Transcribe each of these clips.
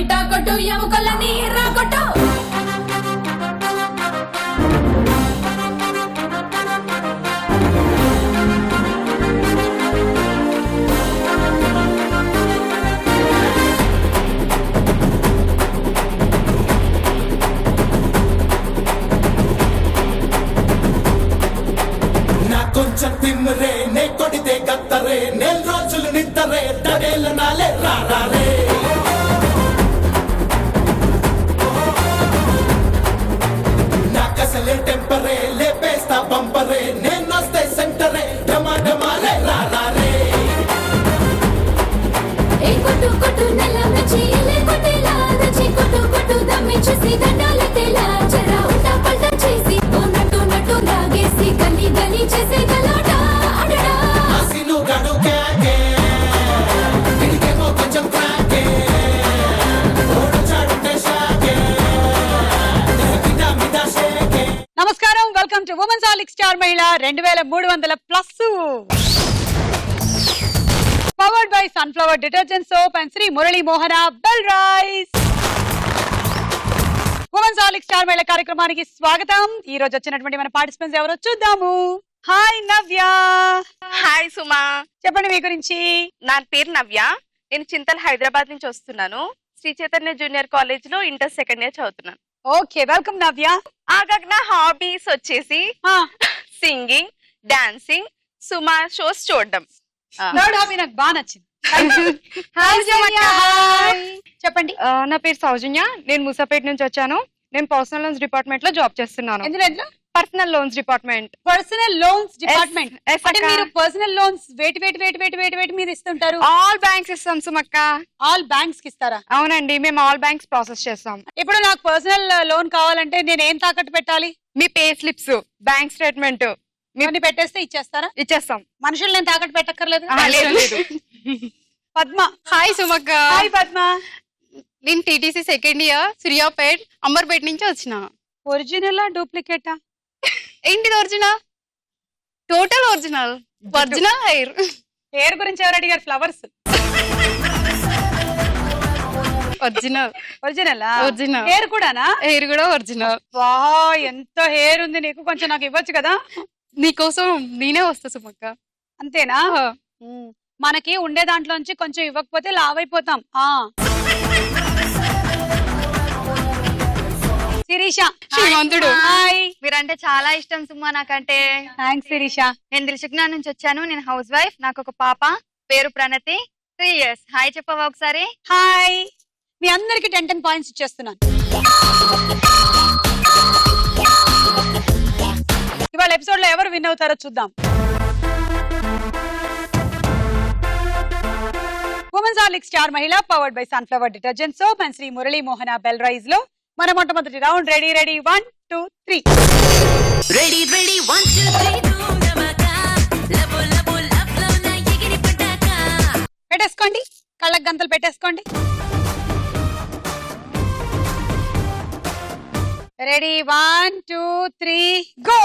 ఇటా కొట్టు ఎముకలని రాకొట్టు కొంచెం తిమ్మరే నే కొడితే గత్తరే నెల రోజులు నిద్దరే తడేళ్ళ నాలే రారే నాకసలే టెంపరే లేపేస్తా పంపరే నేనొస్తే సెంటరే డమా డమాలే రారే ఏ కొట్టు కొట్టు నల్ల నచ్చి ఎలే కొట్టేలా నచ్చి కొట్టు కొట్టు దమ్మి చూసి దండాలే తేలా జరా ఉల్టా పల్టా చేసి ఓ నట్టు నట్టు లాగేసి గల్లీ గల్లీ చేసే గలాట అడడా ఆసిను గడు క్యాకే ఇడికేమో కొంచెం క్రాకే ఓడు చాడుంటే షాకే మిదా మిదా షేకే. నమస్కారం, welcome to women's Horlicks star Mahila 2300+. Powered by sunflower detergent soap and Sri Murali Mohana bell rice. Women's Horlicks star Mahila కార్యక్రమానికి స్వాగతం. ఈ రోజు వచ్చినటువంటి మన పార్టిసిపెంట్స్ ఎవరో చూద్దాము. హాయ్ నవ్య. హాయ్ సుమా, చెప్పండి మీ గురించి. నా పేరు నవ్య. నేను చింతల్ హైదరాబాద్ నుంచి వస్తున్నాను. శ్రీ చైతన్య జూనియర్ కాలేజ్ లో ఇంటర్ సెకండ్ ఇయర్ చదువుతున్నాను. ఓకే, వెల్కమ్ నవ్య. ఆగాక నా హాబీస్ వచ్చేసి సింగింగ్, డాన్సింగ్, సుమా షోస్ చూడడం. థర్డ్ హాబీ నాకు బాగా నచ్చింది. చెప్పండి. నా పేరు సౌజన్య. నేను మూసాపేట నుంచి వచ్చాను. నేను పర్సనల్ లోన్స్ డిపార్ట్మెంట్ లో జాబ్ చేస్తున్నాను. ఎందులో? Personal loans department. Personal loans department. Yes, అంటే అక్క. మీరు పర్సనల్ లోన్స్ వేటి మీద ఇస్తుంటారు? ఆల్ బ్యాంక్స్ ఇస్తాం సుమక్క. ఆల్ బ్యాంక్స్ కి ఇస్తారా? అవునండి, మేము ఆల్ బ్యాంక్స్ ప్రాసెస్ చేస్తాం. ఇప్పుడు నాకు పర్సనల్ లోన్ కావాలంటే నేను ఏం తాకట్టు పెట్టాలి? మీ పే స్లిప్స్, బ్యాంక్ స్టేట్మెంట్ ఇవన్నీ పెట్టేస్తే ఇచ్చేస్తారా? ఇచ్చేస్తాం. మనుషులు నేను తాకట్టు పెట్టక్కర్లేదు. లేదు, లేదు. పద్మ. హాయ్ సుమక్క. హాయ్ పద్మ. నేను TTC second year Suryapet Amberpet నుంచి వచ్చిన. ఒరిజినలా డూప్లికేటా? ఏంటిది original? Total original. Original hair. Hair గురించి ఎవరు అడిగారు? ఫ్లవర్స్. ఒరిజినల్. ఒరిజినలా? ఒరిజినల్. హెయిర్ కూడానా? హెయిర్ కూడా ఒరిజినల్. వా, ఎంత హెయిర్ ఉంది నీకు, కొంచెం నాకు ఇవ్వచ్చు కదా. నీకోసం నేనే వస్తా సుమక్క. అంతేనా? మనకి ఉండే దాంట్లోంచి కొంచెం ఇవ్వకపోతే లావైపోతాం. శిరీష. శ్రీమంతుడు. హాయ్. మీరంటే చాలా ఇష్టం సుమా నాకంటే. థ్యాంక్స్ శిరీష. నేను దిల్సుఖ్నా నుంచి వచ్చాను. నేను హౌస్ వైఫ్. నాకు ఒక పాప, పేరు ప్రణతి, 3 years. హాయ్ చెప్పవా ఒకసారి? హాయ్. మీ అందరికి 10 పాయింట్స్ ఇచ్చేస్తున్నాను. ఇవాళ ఎపిసోడ్ లో ఎవరు విన్ అవుతారో చూద్దాం. ఉమెన్స్ ఆలిక్ స్టార్ మహిళ powered by sunflower detergent soap and Sri Murali Mohana bell rice లో మన మొట్టమొదటి రౌండ్. రెడీ 1 2 3. రెడీ 1 2 3 పెట్టేసుకోండి, కళ్ళకు గంతలు పెట్టేసుకోండి. Ready 1 2 3 go.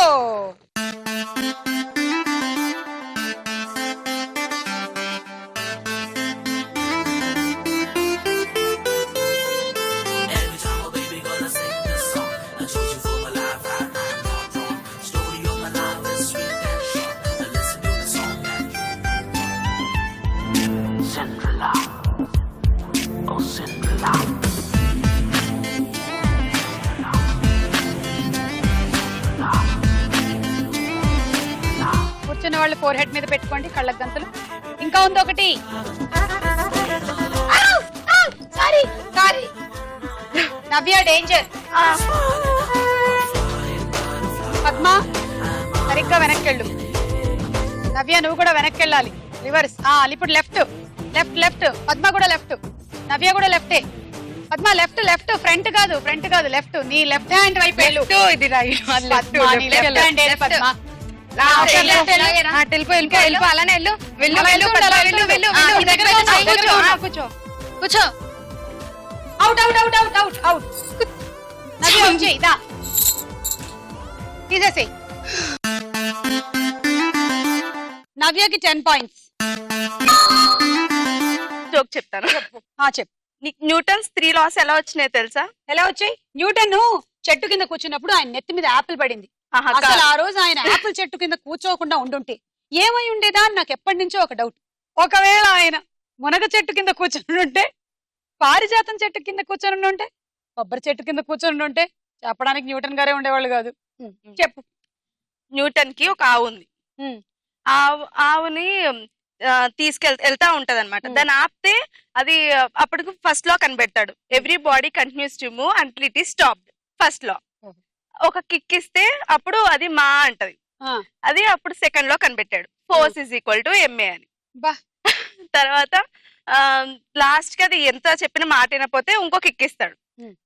కూర్చున్న వాళ్ళు ఫోర్ హెడ్ మీద పెట్టుకోండి కళ్ళకు గంతలు. ఇంకా ఉంది ఒకటి. సారీ నవ్య, డేంజర్. పద్మ సరిగ్గా వెనక్కి వెళ్ళు. నవ్య నువ్వు కూడా వెనక్కి వెళ్ళాలి. రివర్స్. ఇప్పుడు లెఫ్ట్ లెఫ్ట్ లెఫ్ట్. పద్మ కూడా లెఫ్ట్. నవ్య కూడా లెఫ్టే. Padma left left. ఫ్రంట్ కాదు లెఫ్ట్. నీ లెఫ్ట్ హ్యాండ్ వైపు వెళ్ళు. ఇది రైట్. పద్మ, నీ లెఫ్ట్ హ్యాండ్ ఏది పద్మ? వెళ్ళిపో అలానే వెళ్ళు. వెళ్ళు వెళ్ళు వెళ్ళు వెళ్ళు. కూర్చో. కూర్చో. Out out out out out out. Navya వచ్చేయి. దా తీసేసేయి. నవ్యకి 10 పాయింట్స్. జోక్ చెప్తాను. చెప్పు. నీకు న్యూటన్స్ 3 లాస్ ఎలా వచ్చినాయో తెలుసా? ఎలా వచ్చాయి? న్యూటన్ చెట్టు కింద కూర్చున్నప్పుడు ఆయన నెత్తి మీద యాపిల్ పడింది. ఆహా, అసలు కాదు. ఆ రోజు ఆయన యాపిల్ చెట్టు కింద కూర్చోకుండా ఉండుంటే ఏమై ఉండేదా అని నాకు ఎప్పటి నుంచో ఒక డౌట్. ఒకవేళ ఆయన మునగ చెట్టు కింద కూర్చొని ఉంటే, పారిజాతం చెట్టు కింద కూర్చొని ఉంటే, కొబ్బరి చెట్టు కింద కూర్చొని ఉంటే చెప్పడానికి న్యూటన్ గారే ఉండేవాళ్ళు కాదు. చెప్పు. న్యూటన్ కి ఒక ఆవు ఉంది. ఆవుని వెళ్తా ఉంటది అనమాట. దాన్ని ఆపితే అది అప్పటికి ఫస్ట్ లా కనిపెడతాడు. Everybody continues to move until it is stopped. First law. ఒక కిక్ ఇస్తే అప్పుడు అది మా అంటది. అది అప్పుడు సెకండ్ లో కనిపెట్టాడు. Force is equal to M A అని. తర్వాత లాస్ట్ కి అది ఎంత చెప్పిన మాట వినకపోతే ఇంకో కిక్ ఇస్తాడు.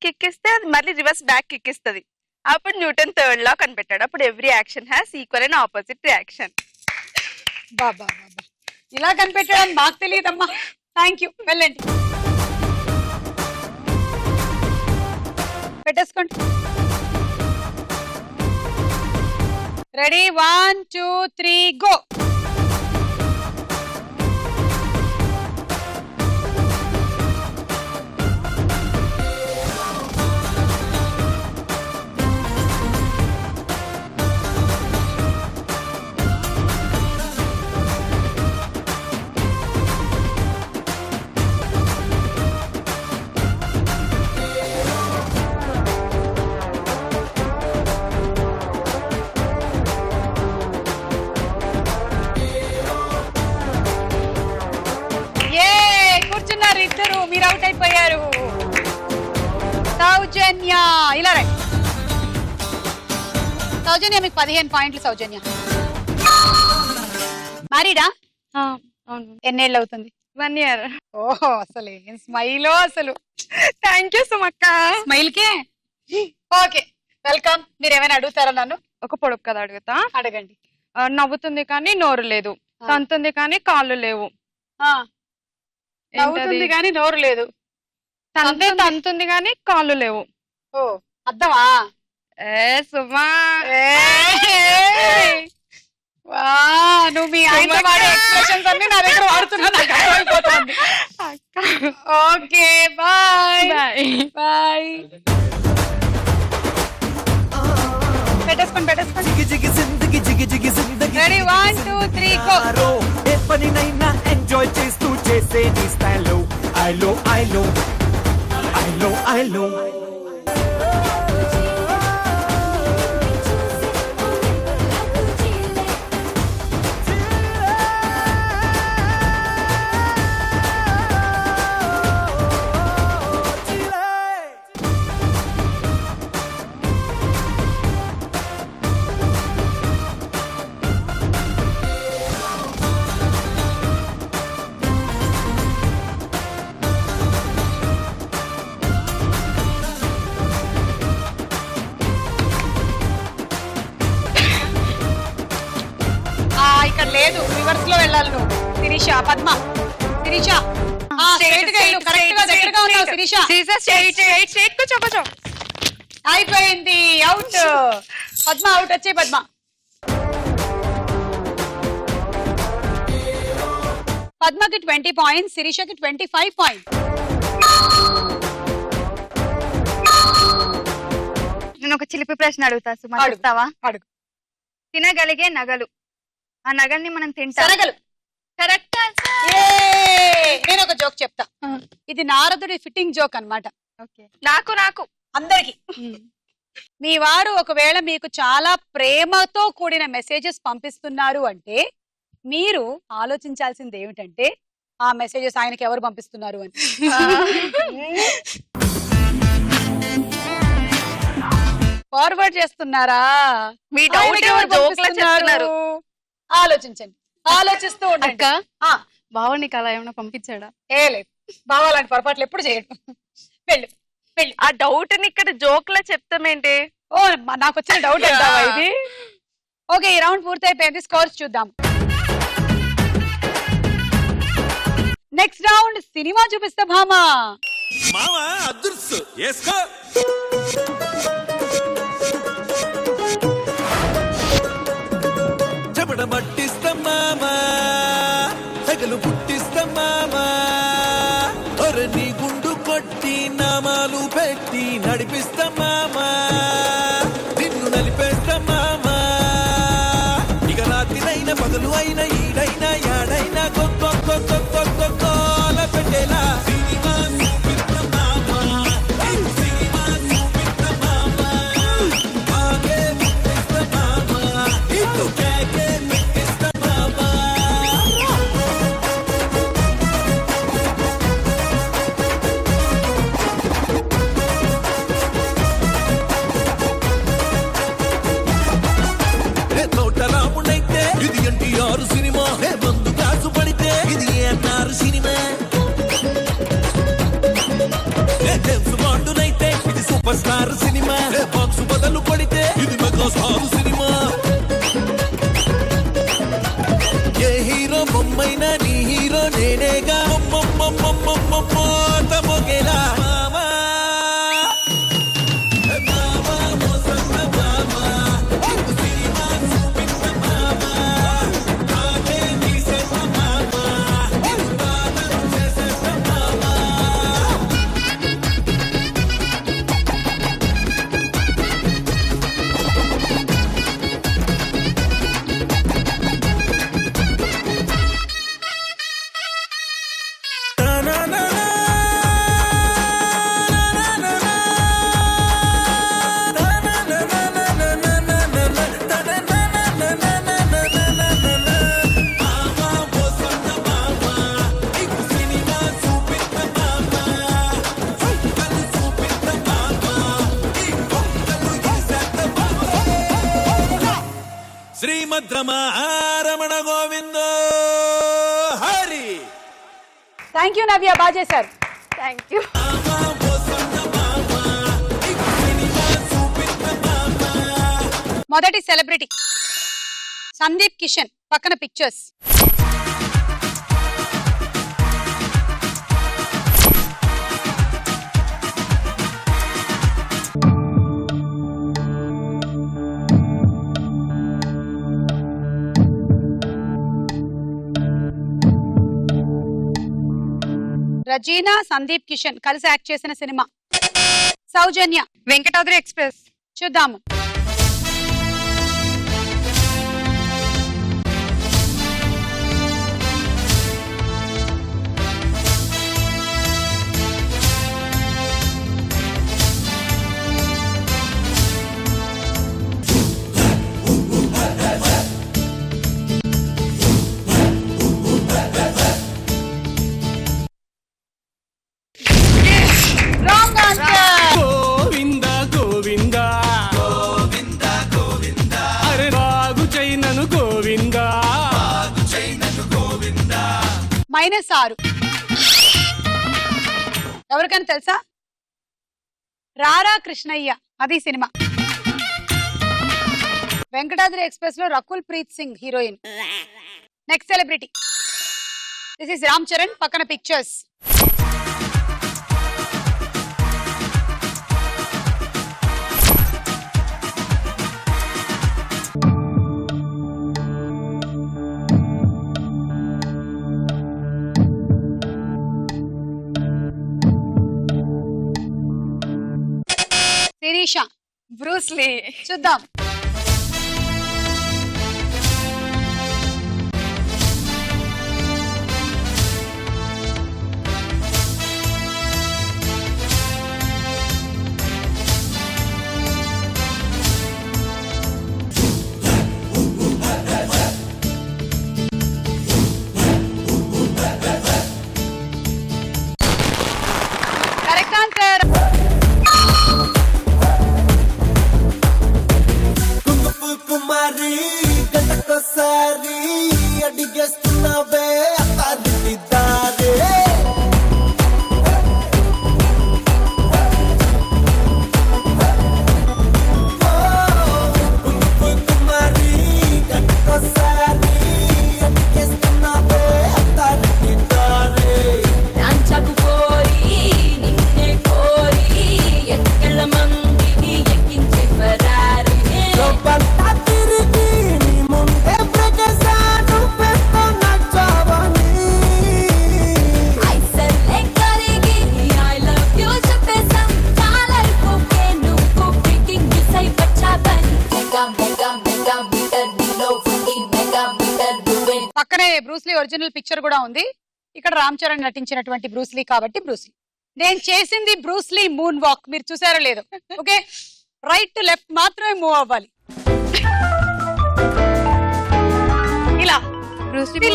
కిక్ ఇస్తే అది మళ్ళీ రివర్స్ బ్యాక్ కిక్ ఇస్తుంది. అప్పుడు న్యూటన్ థర్డ్ లా కనిపెట్టాడు. అప్పుడు every action has equal and opposite reaction. బాబా ఇలా కనిపెట్టాడని మాకు తెలియదమ్మా. Thank you. వెళ్ళండి, పెట్టేసుకోండి. Ready, 1 2 3 go. కూర్చున్నారు ఇద్దరు, మీరు అవుట్ అయిపోయారు. సౌజన్య ఇలా రండి. సౌజన్య మీకు 15 పాయింట్లు. సౌజన్య మ్యారీడా? అవును. ఎన్నేళ్ళు అవుతుంది? 1 year. ఓహో, అసలు ఏం స్మైలో అసలు. థ్యాంక్ యూ సుమక్క. స్మైల్ కే ఓకే, వెల్కమ్. మీరు ఏమైనా అడుగుతారా నన్ను? ఒక పొడుపు కథ అడుగుతా. అడగండి. నవ్వుతుంది కానీ నోరు లేదు, తంతుంది కానీ కాళ్ళు లేవు. నవ్వుతుంది కానీ నోరు లేదు, తంతుంది కానీ కాళ్ళు లేవు. ఓ అర్థమా? సుమా, నువ్వు మీ ఆయన వాడే ఎక్స్ప్రెషన్స్ అన్ని నా దగ్గర వాడుతున్నా, నాకు అర్థమైపోతుంది. Okay, bye bye. పెట్టేసుకోండి. Ready, 1 2 3 go. ఏ పనినైనా ఎంజాయ్ చేస్తూ చేసే నీ స్టైల్లో I know. ఇక్కడ లేదు, రివర్స్ లో వెళ్ళాలి నువ్వు. శిరీష, పద్మ, శిరీష స్ట్రైట్ గా వెళ్ళు. కరెక్ట్ గా దగ్గరగా ఉన్నావు శిరీష. కూర్చో. అయిపోయింది, అవుట్. పద్మ అవుట్. వచ్చే పద్మ. పద్మకి 20 పాయింట్స్, శిరీషకి 25 పాయింట్స్. నేను ఒక చిలిపి ప్రశ్న అడుగుతా సుమా, చెప్తావా? అడుగు. తినగలిగే నగలు, ఆ నగల్ని మనం తింటాం. సరగలు. కరెక్ట్. నేను ఒక జోక్ చెప్తా. ఇది నారదుడి ఫిట్టింగ్ జోక్ అన్నమాట. నాకు అందరికి. మీ వారు ఒకవేళ మీకు చాలా ప్రేమతో కూడిన మెసేజెస్ పంపిస్తున్నారు అంటే మీరు ఆలోచించాల్సింది ఏమిటంటే ఆ మెసేజెస్ ఆయనకి ఎవరు పంపిస్తున్నారు అని. ఫార్వర్డ్ చేస్తున్నారా? మీ డౌట్ జోక్లా చెప్తున్నారు. ఆలోచించండి, ఆలోచిస్తూ ఉండండి. బావ నీకు అలా ఏమైనా పంపించాడా? ఏ లేదు, బావాలంటి పొరపాట్లు ఎప్పుడు చేయడం. వెళ్ళు. ఆ డౌట్ ని ఇక్కడ జోక్ లా చెప్తామేంటి? ఓ, నాకు వచ్చిన డౌట్ అంటావా ఇది? ఓకే, ఈ రౌండ్ పూర్తయిపోయింది. స్కోర్స్ చూద్దాం. నెక్స్ట్ రౌండ్ సినిమా చూపిస్తా భామా. మావా అదృశ్య ఏస్కో. చెమట మట్టిస్తాం మామా, సగలు పుట్టిస్తాం మామా. ఒరే నీ గుండు కొట్టి నామాలు పెట్టి నడిపిస్తా మామా నిన్ను నలిపేస్తా మామా ఇక రాత్రినైనా పగలు అయినా ఈడైనా యాడైనా కొల పెట్టేలా సినిమా చూపిస్తా మామా సినిమా చూపిస్తా మామా ఆగే ముట్టిస్తా మామా ఇటు కేకే పెట్టిస్తా మామా తోటరాముడైతే ఇది ఎన్టీఆర్ సినిమా బంధు కాసు పడితే ఇది ఏఎన్ఆర్ సినిమా జేమ్స్ బాండునైతే ఇది సూపర్ స్టార్ సినిమా బాక్స్ బదులు పడితే ఇది మెగా స్టార్ సినిమా ఏ హీరో బొమ్మైనా నీ హీరో నేనేగా మోగేలా మామా మామా మోసన్న మామా సినిమా చూపిస్తా మామా ఆగే తీసేస్తా మామా నిర్మాణం చేసేస్తా మామా శ్రీమద్రమణ గోవింద హరి థ్యాంక్ యూ నవ్య, బాగా చేశారు. Thank you. మొదటి సెలబ్రిటీ సందీప్ కిషన్, పక్కన పిక్చర్స్. రజీనా, సందీప్ కిషన్ కలిసి యాక్ట్ చేసిన సినిమా. సౌజన్య, వెంకటాద్రి ఎక్స్ప్రెస్. చూద్దాము. Wrong answer. గోవింద గోవింద గోవింద గోవింద అరే బాగు చైనను గోవింద -6. ఎవరికైనా తెలుసా? రారా కృష్ణయ్య, అది సినిమా. వెంకటాద్రి ఎక్స్ప్రెస్ లో Rakul Preet Singh heroine. Next celebrity, this is Ram Charan, పక్కన పిక్చర్స్. శిరీష, బ్రూస్లీ. చూద్దాం. Correct answer. పక్కనే బ్రూస్లీ ఒరిజినల్ పిక్చర్ కూడా ఉంది. ఇక్కడ రామ్ చరణ్ నటించినటువంటి బ్రూస్లీ కాబట్టి బ్రూస్లీ. నేను చేసింది బ్రూస్లీ మూన్ వాక్, మీరు చూసారో లేదో. ఓకే, రైట్ టు లెఫ్ట్ మాత్రమే మూవ్ అవ్వాలి. ఇలా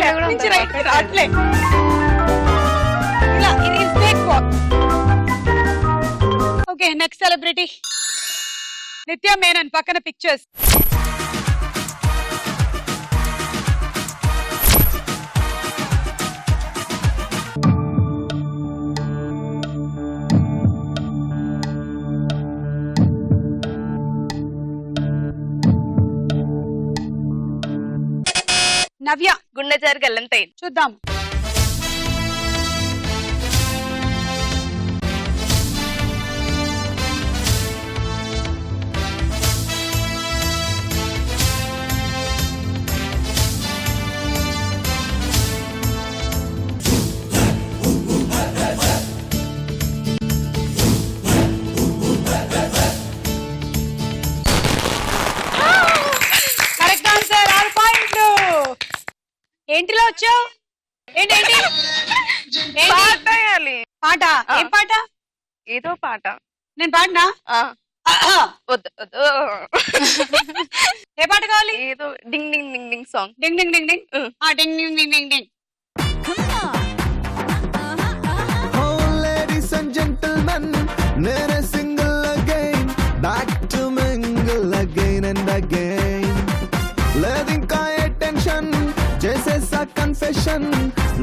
లెఫ్ట్ నుంచి రైట్ అట్లే ఇలా, ఇది snake walk. Okay, next celebrity నిత్య మేనన్, పక్కన పిక్చర్స్. నవ్య, గుండె గల్లంతైన్. చూద్దాం. కరెక్ట్ ఆన్సర్, 6 పాయింట్లు. ఏంటిలో వచ్చావు? ఏంటి పాట వేయాలి. పాట? ఏం పాట? ఏదో పాట. నేను పాడినా? వద్దు వద్దు. ఏ పాట కావాలి? ఏదో ding ding ding ding song. Ding ding ding ding. Ding ding ding ding ding. Oh, ladies and gentlemen, nere single again, back to mingle again and again. Ledinka attention, చేసేసా confession,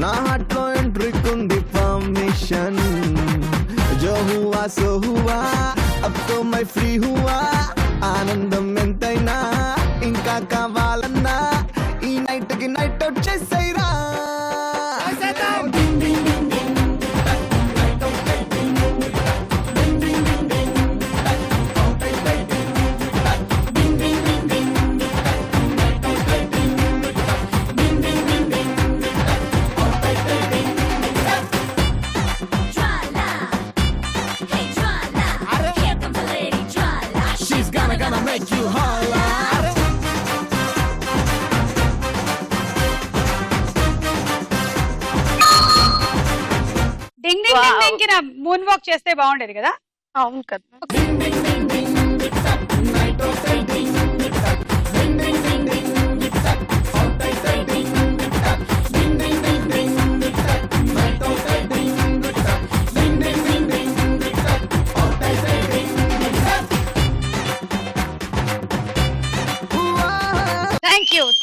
నా heart లో entry కుంది permission. जो हुआ so हुआ, अब तो मैं free हुआ, ఆనందం ఎంతైనా ఇంకా కావాలన్నా ఈ నైట్ కి నైట్ అవుట్ చేసేరా. She's gonna make you holler. Ding ding ding ding కి నా మూన్ వాక్ చేస్తే బాగుండేది కదా. అవును కదా.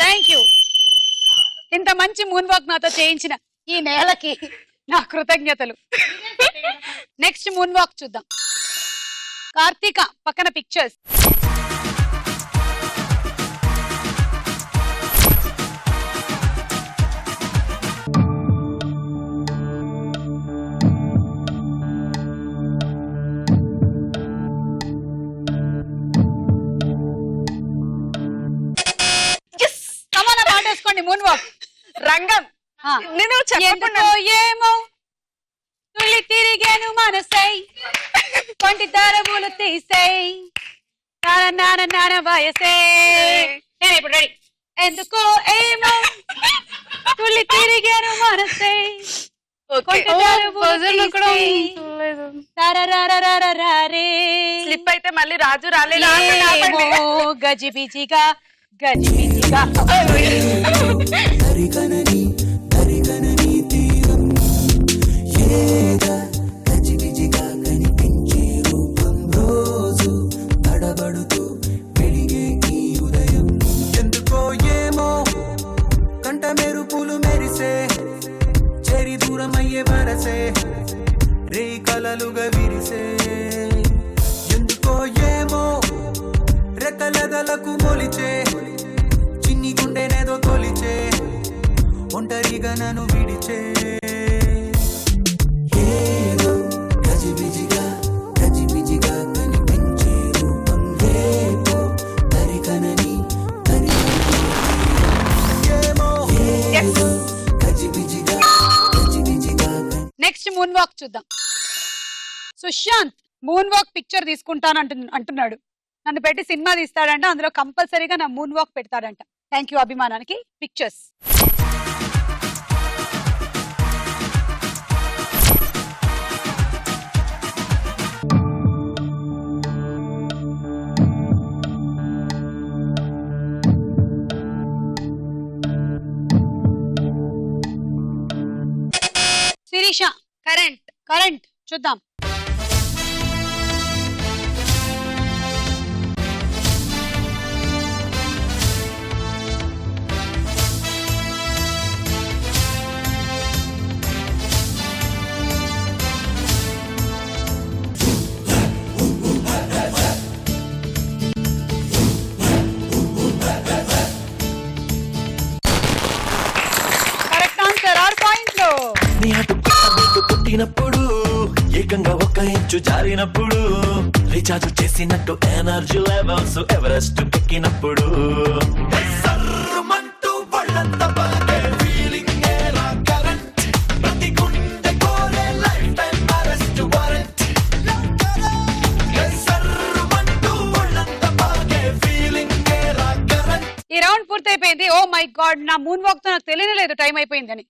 Thank you. ఇంత మంచి మూన్ వాక్ నాతో చేయించిన ఈ నేలకి నా కృతజ్ఞతలు. నెక్స్ట్ మూన్ వాక్ చూద్దాం. కార్తీక, పక్కన పిక్చర్స్. కమాన పాటేసుకోండి మూన్ వాక్. రంగం. నేను చెప్పకుండా ఏమో తుళ్ళి తిరిగాను మనసై, కొంటి తరబులు తీసేయ్, నాన్న వయసే. నేను ఇప్పుడు రెడీ. ఎందుకో ఏమో తుళ్ళి తిరిగాను మనసై, కొంటి తరబులు తీసేయ్, తరరరరరరే. స్లిప్ అయితే మళ్ళీ రాజు రాలేదు. ఏమో గజిబిజిగా గజిబిజిగా. ఎందుకో ఏమో కంట మెరుపులు మెరిసే, చెరి దూరం అయ్యే వరసే, రే కలలుగా విరిసే. ఎందుకో ఏమో రెక్కలెదలకు మొలిచే, చిన్ని గుండెనేదో తొలిచే, ఒంటరిగా నన్ను విడిచే. ఏదో గజిబిజిగా గజిబిజిగా కనిపించే రూపం రేపో తరికనని ఏమో ఏదో గజిబిజిగా గజిబిజిగా. నెక్స్ట్ మూన్ వాక్ చూద్దాం. సుశాంత్ మూన్ వాక్ పిక్చర్ తీసుకుంటాను అంటున్నాడు. నన్ను పెట్టి సినిమా తీస్తాడంట, అందులో కంపల్సరీగా నా మూన్ వాక్ పెడతాడంట. థ్యాంక్ యూ అభిమానానికి. పిక్చర్స్. కరెంట్ చూద్దాం. కరెక్ట్ ఆన్సర్ 6 పాయింట్లు. నీ అటు నీకు పుట్టినప్పుడు ఏకంగా 1 ఇంచు జారినప్పుడు రీఛార్జ్ చేసినట్టు ఎనర్జీ లెవెల్స్ ఎవరెస్ట్ ఎక్కినప్పుడు సర్రుమంటూ వాళ్ళంతా బాగే ఫీలింగ్ ఏరా కరెంట్ ప్రతి గుండె కోరే లైఫ్ టైం అరెస్ట్ వారెంట్ సర్రుమంటూ వాళ్ళంతా బాగే ఫీలింగ్ ఏరా కరెంట్. ఈ రౌండ్ పూర్తయిపోయింది. ఓ మై గాడ్, నా మూన్ వాక్ తో నాకు తెలియలేదు టైం అయిపోయిందని.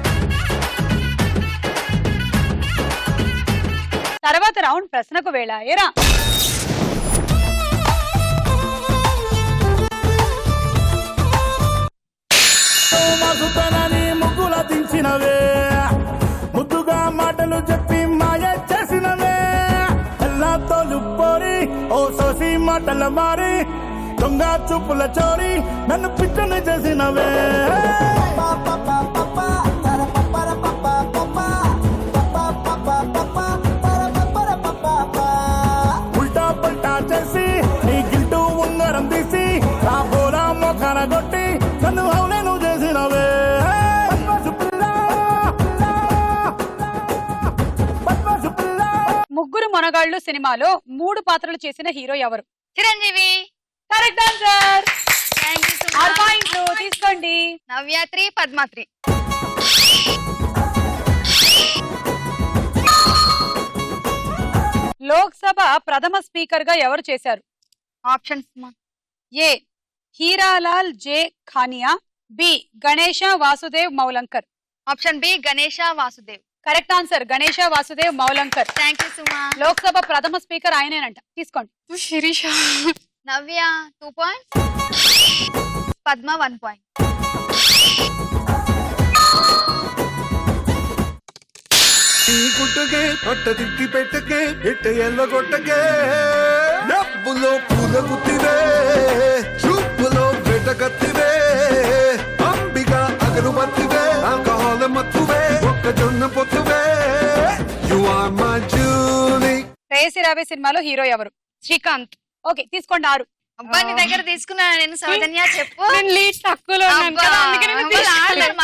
తర్వాత రౌండ్ ప్రశ్నకు వేళ. ఏరా మధుతనని ముగ్గుల దించినవే ముద్దుగా మాటలు చెప్పి మాయ చేసినవే ఎల్లా తోలుపోరి ఓ సోసి మాటల మారి దొంగ చూపుల చోరి నన్ను పిచ్చని చేసినవే ఉల్టా పల్టా చేసి నీ గిల్టు ఉంగరం తీసి నా బోరా మొఖాన కొట్టి నన్ను అవునేను చేసినవే ముగ్గురు మొనగాళ్ళు సినిమాలో 3 పాత్రలు చేసిన హీరో ఎవరు? Chiranjeevi. Correct answer. Thank you 6 పాయింట్లు తీసుకోండి. నవ్య 3, పద్మ 3. లోక్సభ ప్రథమ స్పీకర్ గా ఎవరు చేశారు? Options A Hiralal J Kania, B Ganesha Vasudev Mavalankar. Option B Ganesha Vasudev. Correct answer Ganesha Vasudev Mavalankar. Thank you Suma. Lok Sabha ప్రథమ స్పీకర్ ఆయనేనంట. తీసుకోండి. శిరీష. Navya 2 points, Padma 1 point. ఈ గుట్టకే పట్ట తిట్టి పెట్టకే ఇట్ట ఎల్లగొట్టకే డబ్బులో పూల గుత్తివే చూపులో వెట కత్తివే అంబిగా అగరుబత్తివే ఆల్కహాల్ మత్తువే ఒక్కజొన్న పొత్తువే యు ఆర్ మై జూలీ. రేసి రావే సినిమాలో హీరో ఎవరు? శ్రీకాంత్. ఓకే తీసుకోండి 6. అబ్బా నీ దగ్గర తీసుకున్నాను నేను. సౌజన్య చెప్పు. నేను లీడ్ తక్కువలో ఉన్నాను కదా, అందుకని నేను తీసుకున్నాను.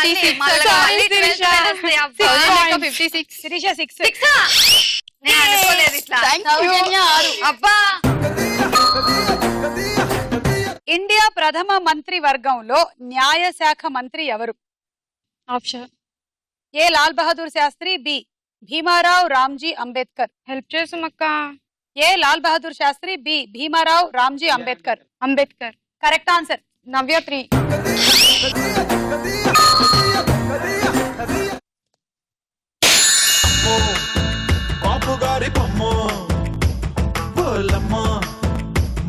56. శిరీష 6. నేను అనుకోలేదు ఇట్లా. సౌజన్య 6. అబ్బా ఇండియా ప్రథమ మంత్రి వర్గంలో న్యాయశాఖ మంత్రి ఎవరు? Option A Lal Bahadur Shastri, B Bhimrao Ramji Ambedkar. Help చేసు అక్క. A Lal Bahadur Shastri, B Bhimrao Ramji Ambedkar. Ambedkar. Correct answer. Navya 3. Bapu గారి బొమ్మ పోలమ్మ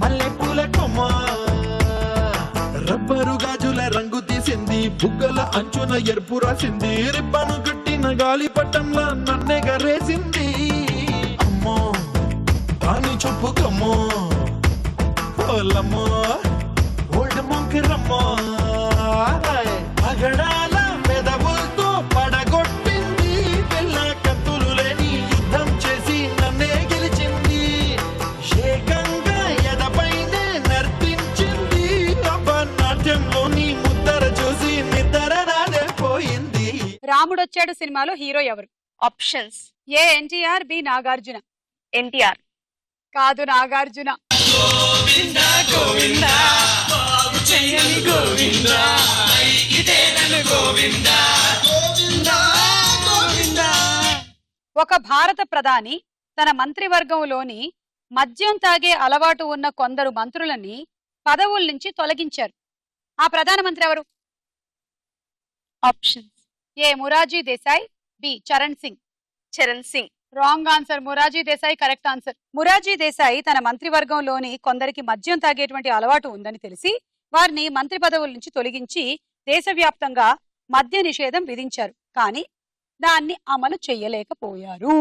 మల్లె పూల కొమ్మ రబ్బరు గాజుల రంగు తీసింది బుగ్గల అంచున ఎరుపు రాసింది రిబ్బను కట్టిన గాలి పట్టంలా నన్నే గరేసింది అమ్మో దాని చెప్పుకమ్మో పోలమ్మ ఓల్డ్ మొంకిరమ్మ పగడాల మెదవులతో పడగొట్టింది పిల్ల కత్తులు లేని యుద్ధం చేసి నన్నే గెలిచింది ఏకంగా ఎదపైనే నర్తించింది నాట్యంలోని ముద్దర చూసి నిద్ర నాదే పోయింది. రాముడొచ్చాడు సినిమాలో హీరో ఎవరు? Options A NTR, B Nagarjuna. NTR. కాదు నాగార్జున. ఒక భారత ప్రధాని తన మంత్రివర్గంలోని మద్యం తాగే అలవాటు ఉన్న కొందరు మంత్రులని పదవుల నుంచి తొలగించారు. ఆ ప్రధానమంత్రి ఎవరు? Options A Morarji Desai, B Charan Singh. Charan Singh. Wrong answer. Morarji Desai correct answer. Morarji Desai తన మంత్రివర్గంలోని కొందరికి మద్యం తాగేటువంటి అలవాటు ఉందని తెలిసి వారిని మంత్రి పదవుల నుంచి తొలగించి దేశవ్యాప్తంగా మద్య నిషేధం విధించారు. కానీ దాన్ని అమలు చెయ్యలేకపోయారు.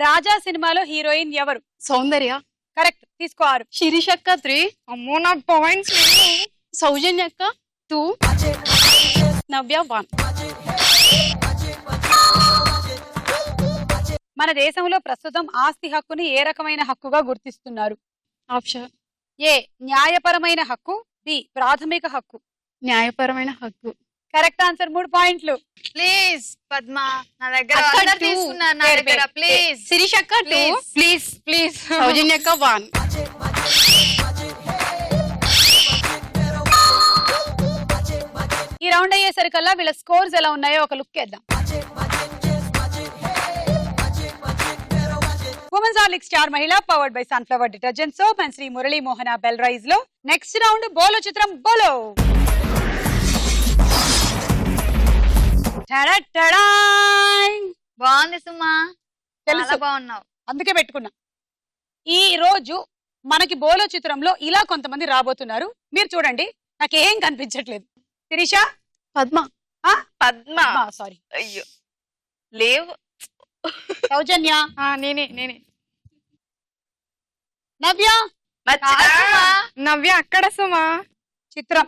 రాజా సినిమాలో హీరోయిన్ ఎవరు? సౌందర్య. కరెక్ట్, తీసుకో 6. శిరీషక్క 3. అమ్మో నా పాయింట్స్. సౌజన్యక్క 2. నవ్య 1. మన దేశంలో ప్రస్తుతం ఆస్తి హక్కుని ఏ రకమైన హక్కుగా గుర్తిస్తున్నారు? ఆప్షన్ ఏ న్యాయపరమైన హక్కు, బి ప్రాథమిక హక్కు. న్యాయపరమైన హక్కు. కరెక్ట్ ఆన్సర్, 3 పాయింట్లు. ప్లీజ్ పద్మ, నా దగ్గర అక్క అందరు 2. తీసుకున్నారు నా పేరు, దగ్గర. పేరు. ప్లీజ్ శిరీషక్క 2. Please please. సౌజన్యక్క 1. ఈ రౌండ్ అయ్యేసరికల్లా వీళ్ళ స్కోర్స్ ఎలా ఉన్నాయో ఒక లుక్ వేద్దాం. ఉమెన్స్ హార్లిక్ స్టార్ మహిళ powered by sunflower detergent soap and Sri Murali Mohana bell rice లో నెక్స్ట్ రౌండ్ బోలో చిత్రం బోలో. బాగుంది సుమా, తెలుసు, చాలా బాగున్నావు. అందుకే పెట్టుకున్నా. ఈ రోజు మనకి బోలో చిత్రంలో ఇలా కొంతమంది రాబోతున్నారు. మీరు చూడండి, నాకేం కనిపించట్లేదు. శిరీష, పద్మ. పద్మ. సారీ, అయ్యో లేవు. సౌజన్య, నేనే. నవ్య, మర్చిపోయా. నవ్య అక్కడ సుమా. చిత్రం.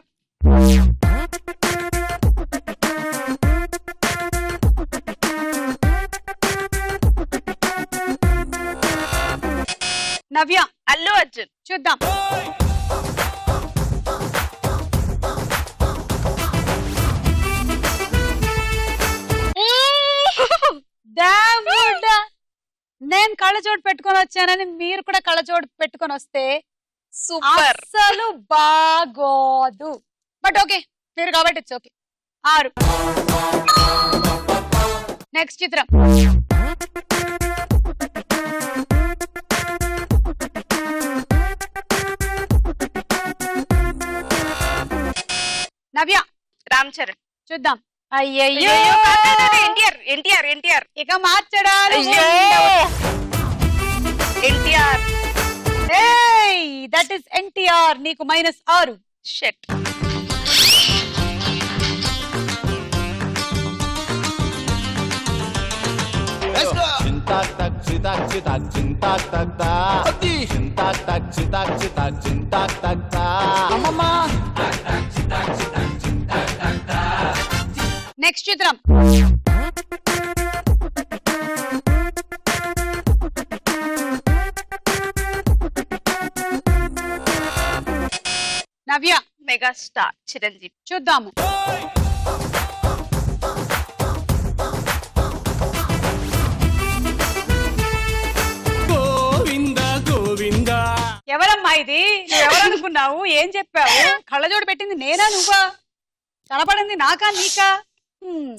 నవ్య, అల్లు అర్జున్. చూద్దాం. దేవుడా, నేను కళ్ళజోడు పెట్టుకొని వచ్చానని మీరు కూడా కళ్ళజోడు పెట్టుకొని వస్తే సూపర్. అస్సలు బాగోదు. బట్ ఓకే, మీరు కాబట్టి ఇట్స్ ఓకే. 6. నెక్స్ట్ చిత్రం. నవ్య, రామ్ చరణ్. చూద్దాం. అయ్యయ్యో, ఎన్టీఆర్. ఇక మార్చడాలు. ఎన్టీఆర్. That is NTR. నీకు -6. షట్. చింతాక్ తక్ చితాక్ చితాక్ చింతాక్ తక్ తా చింతాక్ తక్ చితాక్ చితాక్ చింతాక్ తక్ తా. నెక్స్ట్ చిత్రం. నవ్య, మెగాస్టార్ చిరంజీవి. చూద్దాము. ఎవరమ్మా ఇది? ఎవరనుకున్నావు? ఏం చెప్పావు? కళ్ళజోడు పెట్టింది నేనా నువ్వా? కనపడింది నాకా నీకా?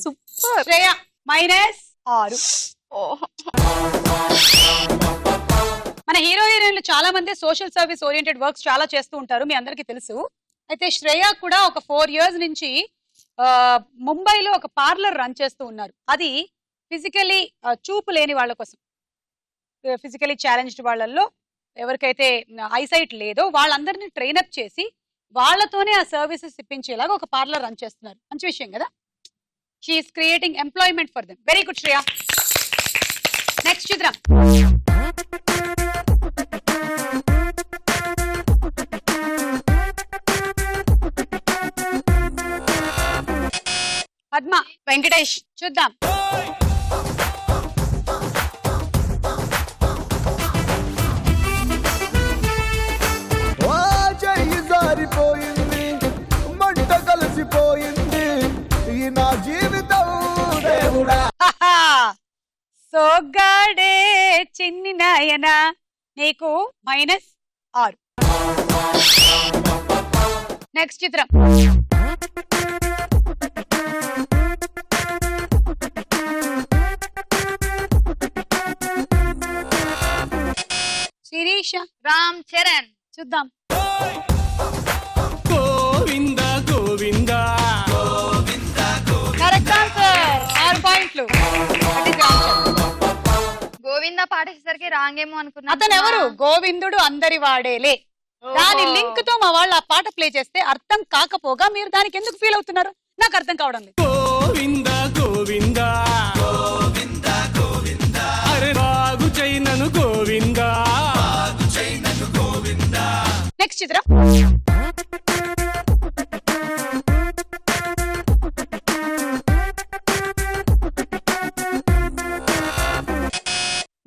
సూపర్. శ్రేయ -6. మన హీరో హీరోయిన్లు చాలా మంది సోషల్ సర్వీస్ ఓరియంటెడ్ వర్క్స్ చాలా చేస్తూ ఉంటారు, మీ అందరికీ తెలుసు. అయితే శ్రేయ కూడా ఒక 4 years నుంచి ముంబైలో ఒక పార్లర్ రన్ చేస్తూ ఉన్నారు. అది ఫిజికలీ చూపు లేని వాళ్ళ కోసం, ఫిజికలీ ఛాలెంజ్డ్ వాళ్ళల్లో ఎవరికైతే ఐసైట్ లేదో వాళ్ళందరినీ ట్రైనప్ చేసి వాళ్ళతోనే ఆ సర్వీసెస్ ఇప్పించేలాగా ఒక పార్లర్ రన్ చేస్తున్నారు. మంచి విషయం కదా. She's creating employment for them. Very good Shreya. Next చిత్రం. పద్మ, వెంకటేష్. చూద్దాం. ఓ చెయ్యి జారిపోయింది, మంట కలిసిపోయింది, ఈ నా జీవితం దేవుడా. సోగ్గాడే చిన్ని నాయన, నీకు -6. నెక్స్ట్ చిత్రం. శిరీష, రామ్ చరణ్. చూద్దాం. కరెక్ట్ ఆన్సర్, 6 పాయింట్లు. గోవింద పాటేసరికి రాంగేమో అనుకున్నా. అతను ఎవరు? గోవిందుడు అందరి వాడేలే. దాని లింక్ తో మా వాళ్ళు ఆ పాట ప్లే చేస్తే అర్థం కాకపోగా మీరు దానికి ఎందుకు ఫీల్ అవుతున్నారు? నాకు అర్థం కావడం లేదు. గోవింద గోవింద గోవింద గోవింద అరే బాగు చెయ్యి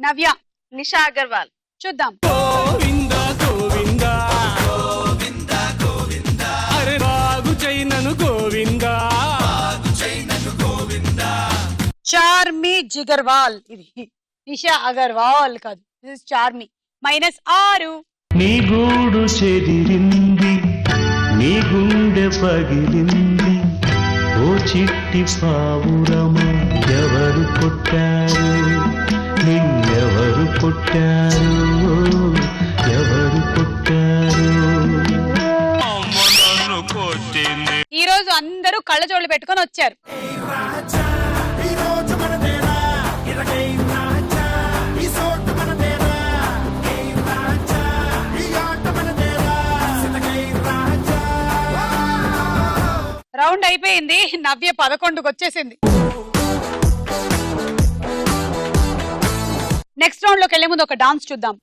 నవ్య, నిషా అగర్వాల్. చూద్దాం. గోవిందా గోవిందా అరే బాగు చైనను గోవిందా చార్మి జిగర్వాల్. ఇది నిషా అగర్వాల్ కాదు, చార్మి. -6. నీ గూడు చెదిరింది నీ గుండె పగిలింది ఓ చిట్టి పావురమా ఎవరు కొట్టారు నిన్నెవరు కొట్టారు ఎవరు కొట్టారు ఈ రోజు అందరూ కళ్ళజోళ్ళు పెట్టుకొని వచ్చారు. రౌండ్ అయిపోయింది. నవ్య 11కి వచ్చేసింది. నెక్స్ట్ రౌండ్ లోకి వెళ్లే ముందు ఒక డాన్స్ చూద్దాం.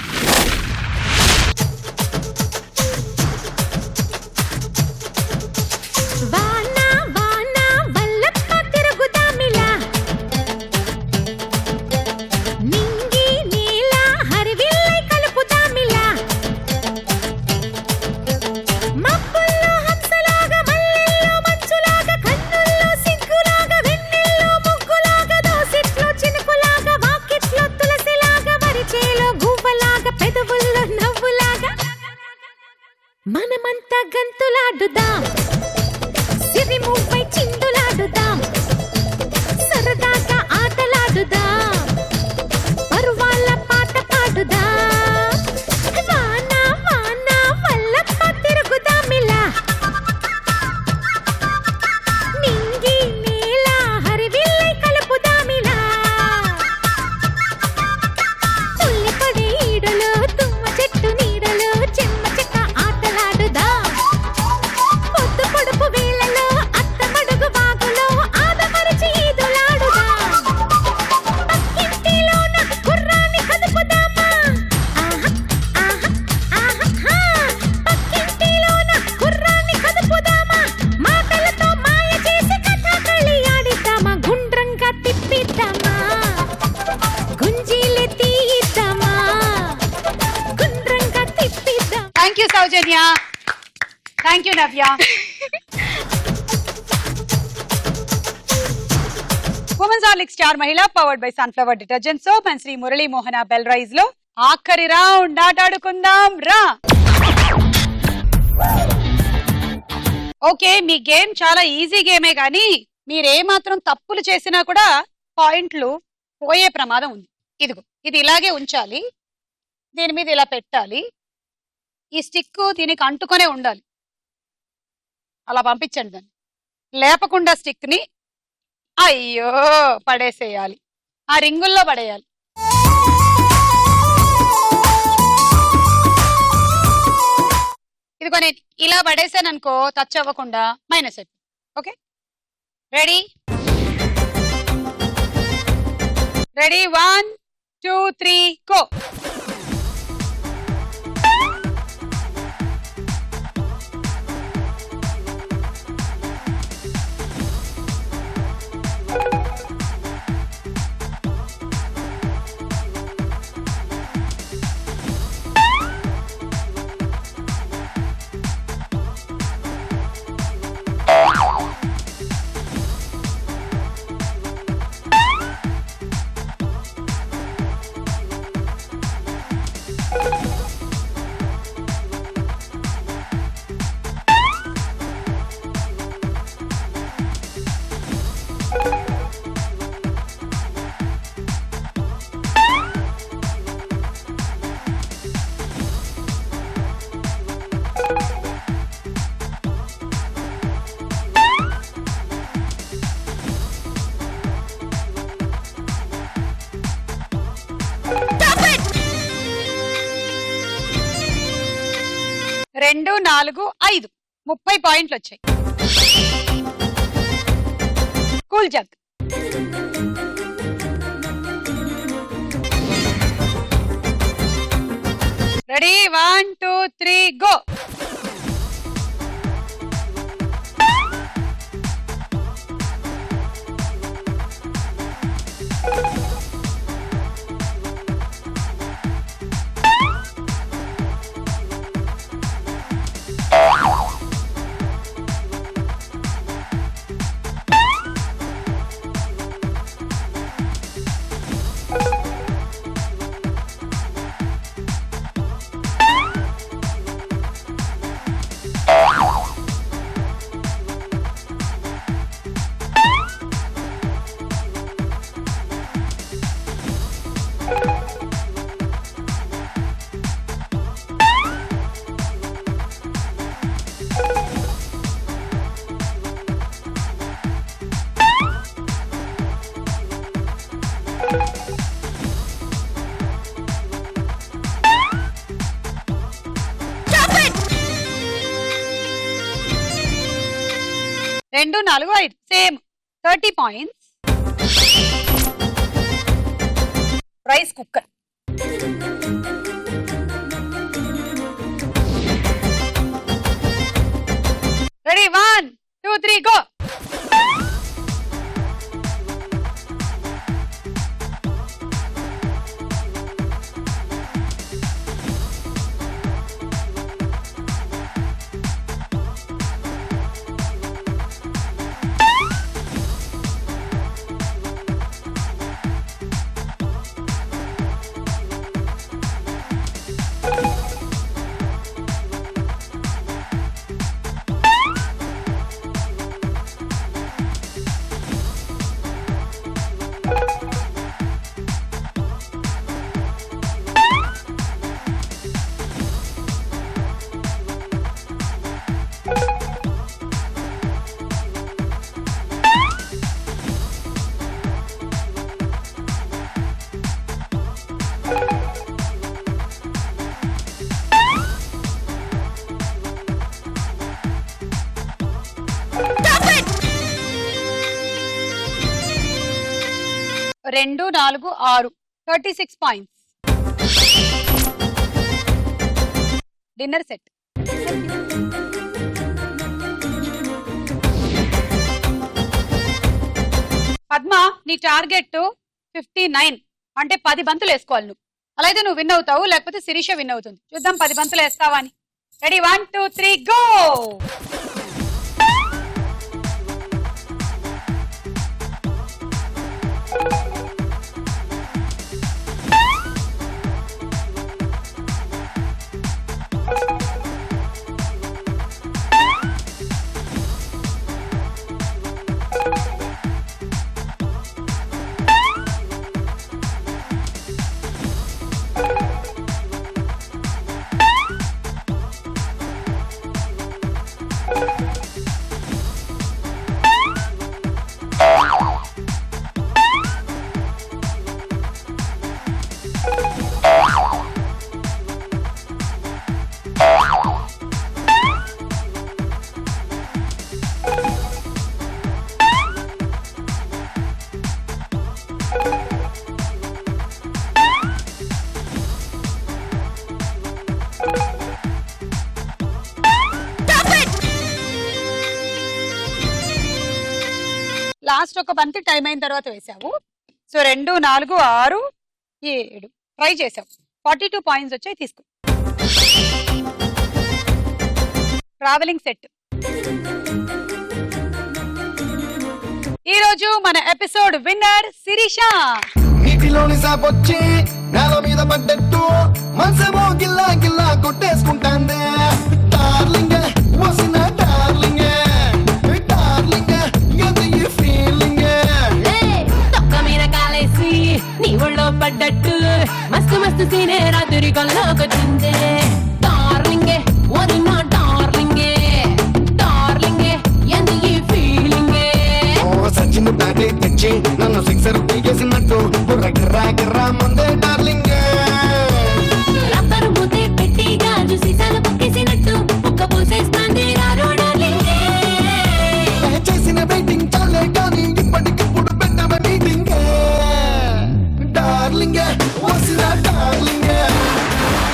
వానా వానా వల్లప్ప తిరుగుదామిలా నింగి నీల హరివిల్లై కలుపుదామిలా మబ్బుల్లో హంసలాగా మల్లెల్లో మంచులాగా కన్నుల్లో సిగ్గులాగా వెన్నెల్లో ముగ్గులాగా దోసిట్లో చినుకులాగా వాకిట్లో తులసిలాగా వరిచేలో గువ్వలాగా పెదవుల్లో నవ్వులాగా మనమంతా గంతులాడుదాం సిరిముపై చిందులాడుదాం సరదాగా ఆటలాడుదాం పరువాళ్ళ పాట పాడుదాం వానా వానా వల్లప్ప తిరుగుదామిలా నింగి నేల హరివిల్లై కలుపుదామిలా తుల్లిపడే ఈడలో తుమ్మ చెట్టు నీడలో చెమ్మ చెక్క ఆటలాడుదాం పొద్దు పొడుపు వేళలో అత్తమడుగు వాగులో ఆదమరచి ఈదులాడుదాం పక్కింటిలోన గుర్రాన్ని కదుపుదామా ఆహా ఆహా ఆహా పక్కింటిలోన గుర్రాన్ని కదుపుదామా మాటలతో మాయ చేసి కథాకళి ఆడిద్దామా గుండ్రంగా తిప్పిద్దామా గుంజీలు తీయిద్దామా గుండ్రంగా తిప్పిద్దాం. Thank you Soujanya, thank you Navya. Women's Horlicks star మహిళ powered by sunflower detergent soap and Sri Murali Mohana bell rice లో ఆఖరి రౌండ్ ఆటాడుకుందాం రా. ఓకే, మీ గేమ్ చాలా ఈజీ గేమే కానీ మీరే మాత్రం తప్పులు చేసినా కూడా పాయింట్లు పోయే ప్రమాదం ఉంది. ఇదిగో ఇది ఇలాగే ఉంచాలి, దీని మీద ఇలా పెట్టాలి, ఈ స్టిక్ దీనికి అంటుకొనే ఉండాలి. అలా పంపించండి దాన్ని, లేపకుండా స్టిక్ ని అయ్యో పడేసేయాలి, ఆ రింగుల్లో పడేయాలి. ఇదిగో నేను ఇలా పడేసాను అనుకో, టచ్ అవ్వకుండా మైనస్ అయిపోయింది. Okay, ready ready 1 2 3 go. రెండు 4 5 30 పాయింట్లు వచ్చాయి. Cool jug. Ready 1 2 3 go. 2, 4, 5 same 30 points. Rice cooker. Ready 1, 2, 3 go. రెండు 4, 6 36 పాయింట్స్. Dinner set. పద్మ, నీ టార్గెట్ 59 అంటే 10 బంతులు వేసుకోవాలి నువ్వు. అలా అయితే నువ్వు విన్ అవుతావు, లేకపోతే శిరీష విన్ అవుతుంది. చూద్దాం 10 బంతులు వేస్తావా అని. Ready 1, 2, 3 go. లాస్ట్ ఒక బంతి టైం అయిన తర్వాత వేసావు. సో 2, 4, 6, 7 ట్రై చేసావు. 42 పాయింట్స్ వచ్చాయి, తీసుకో. Travelling set. ఈ రోజు మన ఎపిసోడ్ విన్నర్ శిరీష. నీటిలోని సాపొచ్చి నేల మీద పడ్డట్టు మనసేమో గిల్లా గిల్లా కొట్టేసుకుంటాందే. డార్లింగ్ వసిన డార్లింగ్ డార్లింగ్ ఎంత ఈ ఫీలింగ్. తొక్క మీద కాలేసి నీ ఒళ్ళో పడ్డట్టు మస్తు మస్తు సీనే రాత్రి కల్లోకొచ్చిందే. డార్లింగే వదినా డార్లింగే డార్లింగే ఎంత ఈ ఫీలింగే. సచిన్ బ్యాటే తెచ్చి నన్ను సిక్సర్ తీసేసినట్టు బుర్ర గిర్రా గిర్రా ముందే డార్లింగ్. రబ్బరు ముద్దే పెట్టి గాజు సీసాలు పక్కేసినట్టు ఒక్క పూసేస్తాంది రారో డార్లింగే. చేసిన వెయిటింగ్ చాలే కానీ ఇప్పటికిప్పుడు పెట్టవ మీటింగ్. డార్లింగ్ వసిన డార్లింగ్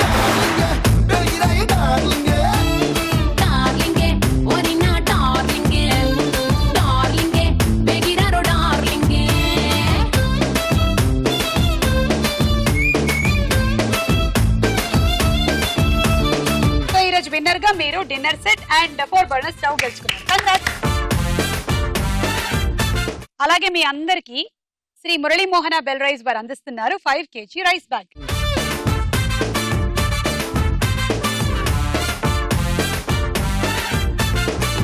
డార్లింగ్ డార్లింగ్ డార్లింగే వదినా డార్లింగే డార్లింగే బెగిరారో డార్లింగే. సో ఈ రోజు విన్నర్ గా మీరు dinner set and 4 burner stove గెలుచుకున్నారు. కంగ్రాట్స్. అలాగే మీ అందరికి శ్రీ మురళీ మోహన బెల్ రైస్ వారు అందిస్తున్నారు 5 kg రైస్ బ్యాగ్.